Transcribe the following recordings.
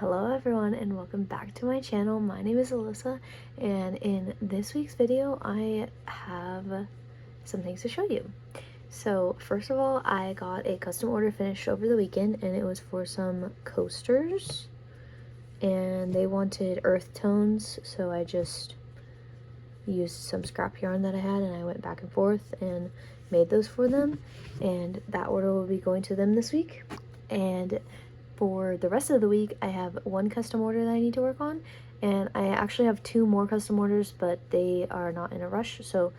Hello everyone and welcome back to my channel. My name is Alyssa and in this week's video I have some things to show you. So first of all, I got a custom order finished over the weekend and it was for some coasters and they wanted earth tones, so I just used some scrap yarn that I had and I went back and forth and made those for them, and that order will be going to them this week. And for the rest of the week I have one custom order that I need to work on, and I actually have two more custom orders, but they are not in a rush, so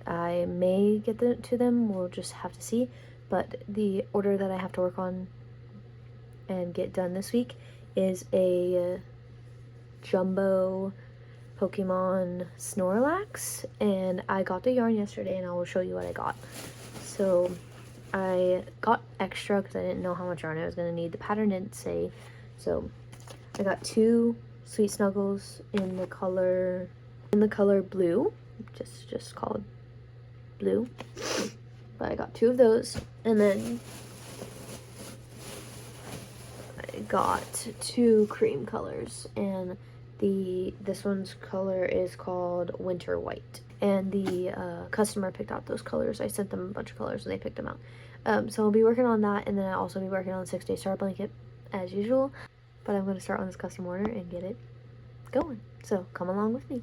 I may get them to them. We'll just have to see. But the order that I have to work on and get done this week is a jumbo Pokemon Snorlax, and I got the yarn yesterday and I will show you what I got. So I got extra because I didn't know how much yarn I was going to need. The pattern didn't say, so I got two Sweet Snuggles in the color blue, just called blue, but I got two of those, and then I got two cream colors, and this one's color is called Winter White, and the customer picked out those colors. I sent them a bunch of colors and they picked them out. So I'll be working on that, and then I'll also be working on the 6-day start blanket as usual, but I'm going to start on this custom order and get it going, so come along with me.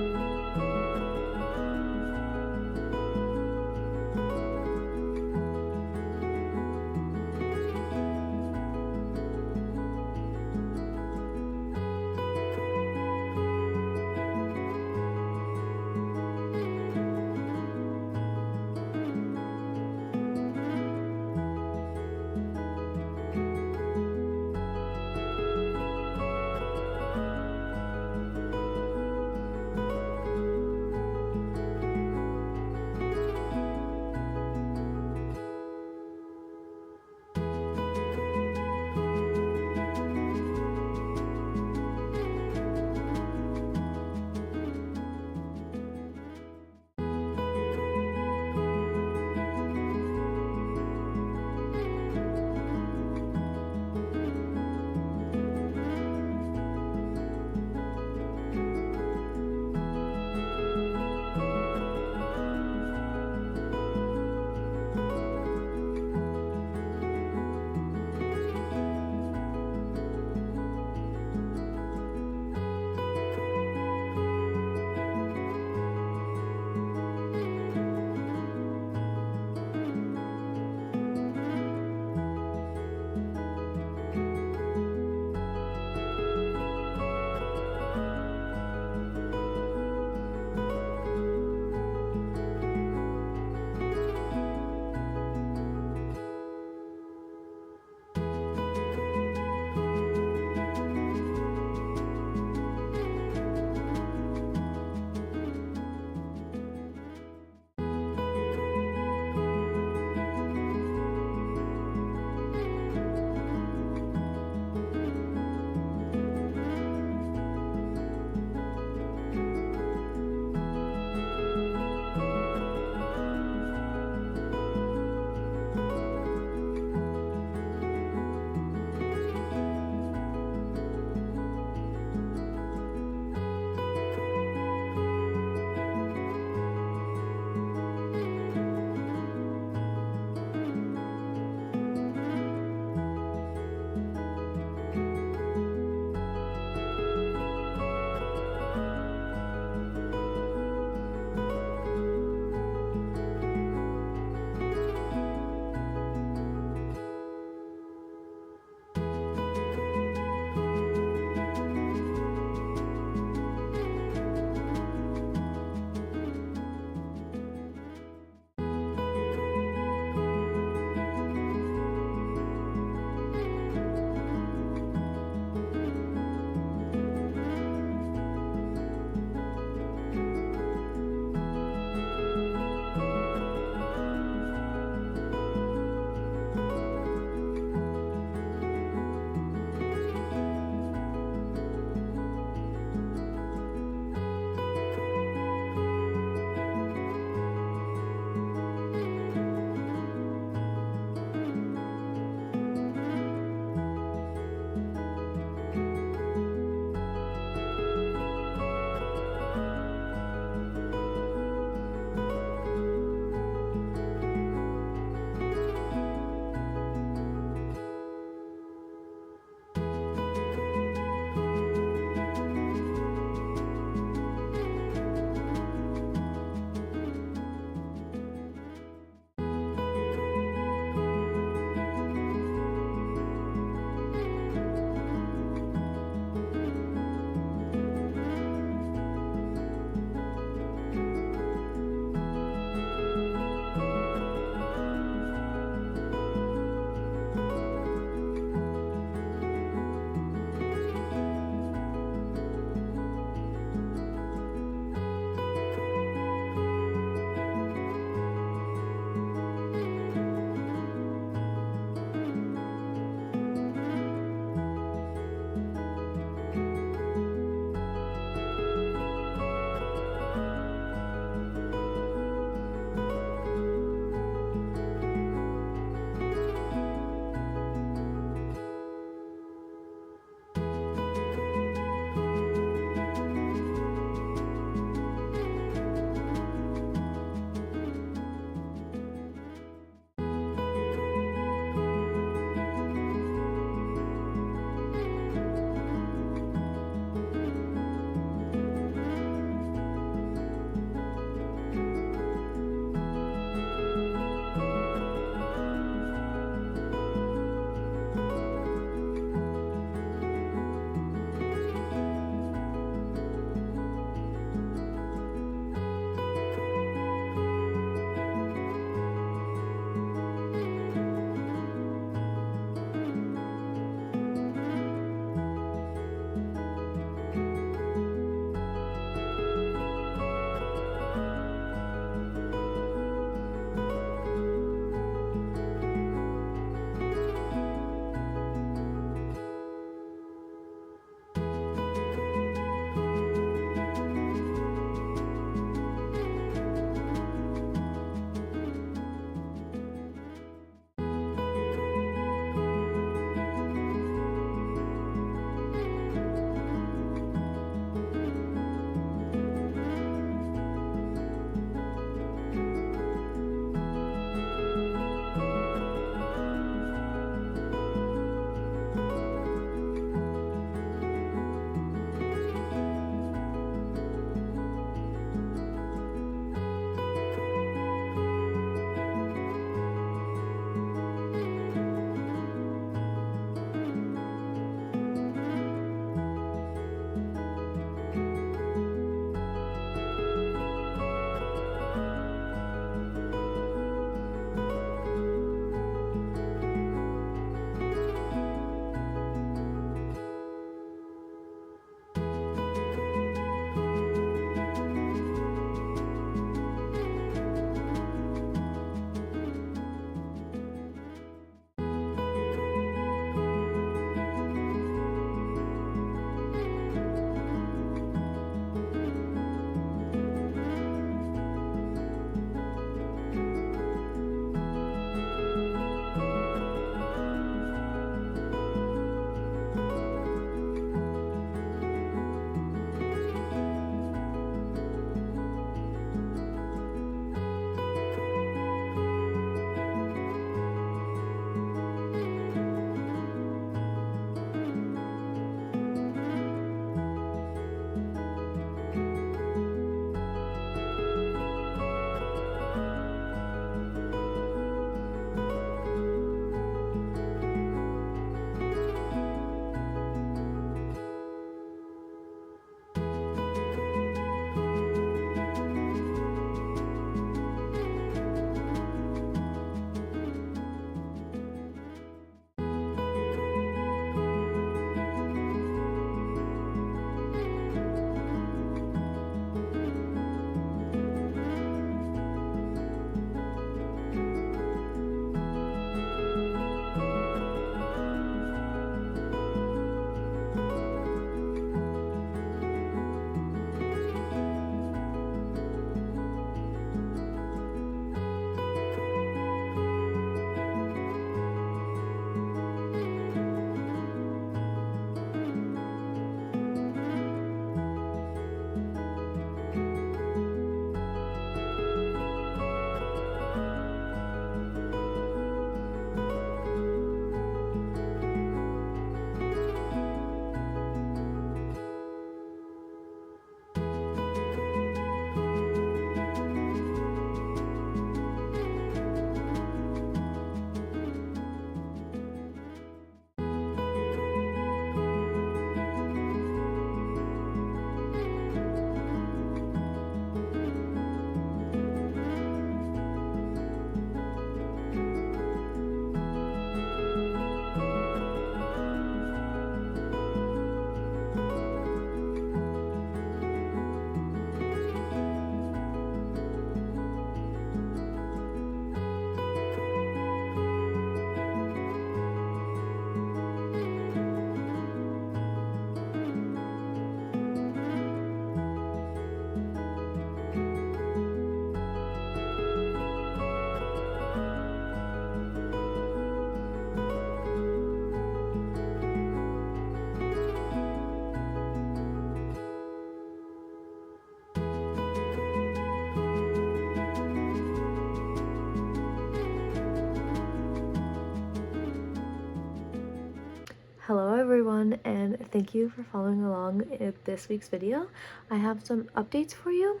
everyone, and thank you for following along in this week's video. I have some updates for you.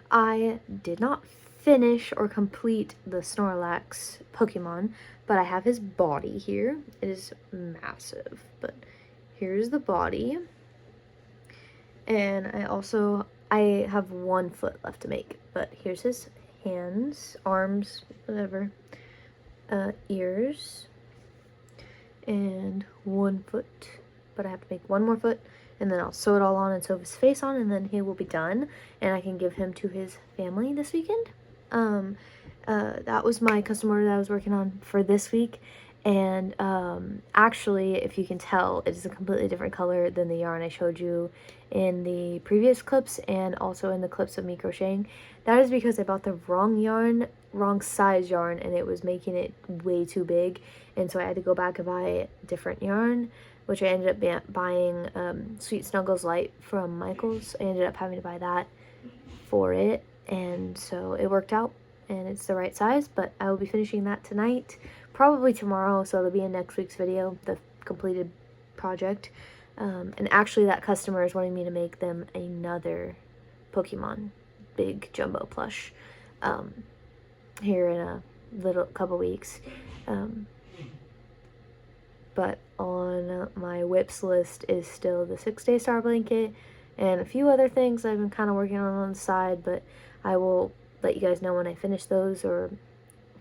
I did not finish or complete the Snorlax Pokemon, but I have his body here. It is massive, but here's the body. And I have one foot left to make, but here's his hands, arms, whatever, ears, and one foot, but I have to make one more foot, and then I'll sew it all on and sew his face on, and then he will be done, and I can give him to his family this weekend. That was my custom order that I was working on for this week, and actually, if you can tell, it is a completely different color than the yarn I showed you in the previous clips and also in the clips of me crocheting. That is because I bought the wrong size yarn, and it was making it way too big, and so I had to go back and buy different yarn, which I ended up buying Sweet Snuggles Light from Michaels. I ended up having to buy that for it, and so it worked out, and it's the right size, but I will be finishing that tonight, probably tomorrow, so it'll be in next week's video, the completed project. And actually that customer is wanting me to make them another Pokemon big jumbo plush here in a couple weeks. But on my whips list is still the 6-day star blanket and a few other things I've been kind of working on the side, but I will let you guys know when I finish those or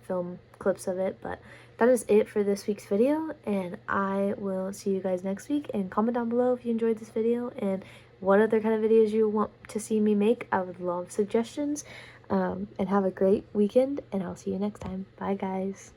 film clips of it. But that is it for this week's video, and I will see you guys next week. And comment down below if you enjoyed this video and what other kind of videos you want to see me make. I would love suggestions. And have a great weekend, and I'll see you next time. Bye guys.